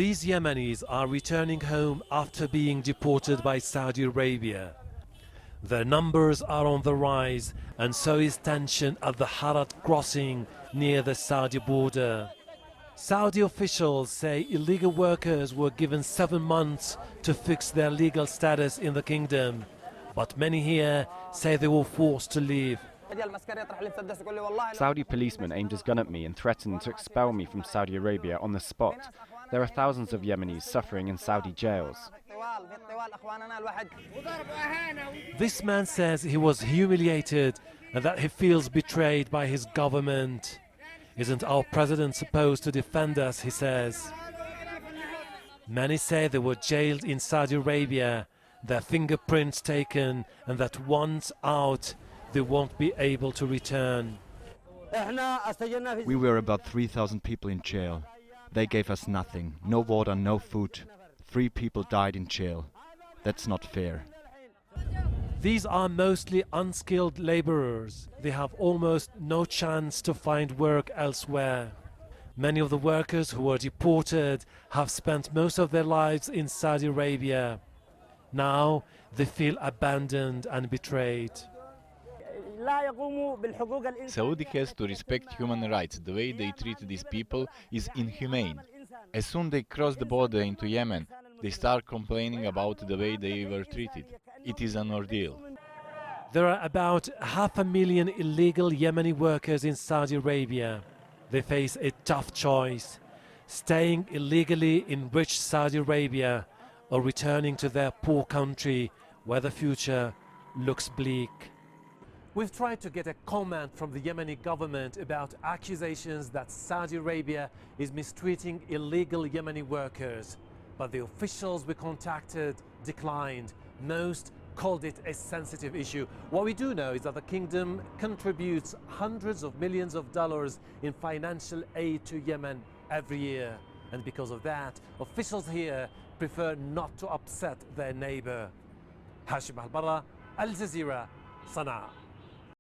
These Yemenis are returning home after being deported by Saudi Arabia. Their numbers are on the rise, and so is tension at the Harat crossing near the Saudi border. Saudi officials say illegal workers were given 7 months to fix their legal status in the kingdom, but many here say they were forced to leave. Saudi policemen aimed his gun at me and threatened to expel me from Saudi Arabia on the spot. There are thousands of Yemenis suffering in Saudi jails. This man says he was humiliated and that he feels betrayed by his government. Isn't our president supposed to defend us, he says. Many say they were jailed in Saudi Arabia, their fingerprints taken, and that once out, they won't be able to return. We were about 3,000 people in jail. They gave us nothing, no water, no food. 3 people died in jail. That's not fair. These are mostly unskilled laborers. They have almost no chance to find work elsewhere. Many of the workers who were deported have spent most of their lives in Saudi Arabia. Now they feel abandoned and betrayed. Saudi has to respect human rights. The way they treat these people is inhumane. As soon as they cross the border into Yemen, they start complaining about the way they were treated. It is an ordeal. There are about 500,000 illegal Yemeni workers in Saudi Arabia. They face a tough choice: staying illegally in rich Saudi Arabia or returning to their poor country where the future looks bleak. We've tried to get a comment from the Yemeni government about accusations that Saudi Arabia is mistreating illegal Yemeni workers, but the officials we contacted declined. Most called it a sensitive issue. What we do know is that the kingdom contributes hundreds of millions of dollars in financial aid to Yemen every year, and because of that, officials here prefer not to upset their neighbor. Ahelbarra, Al Jazeera, Sanaa.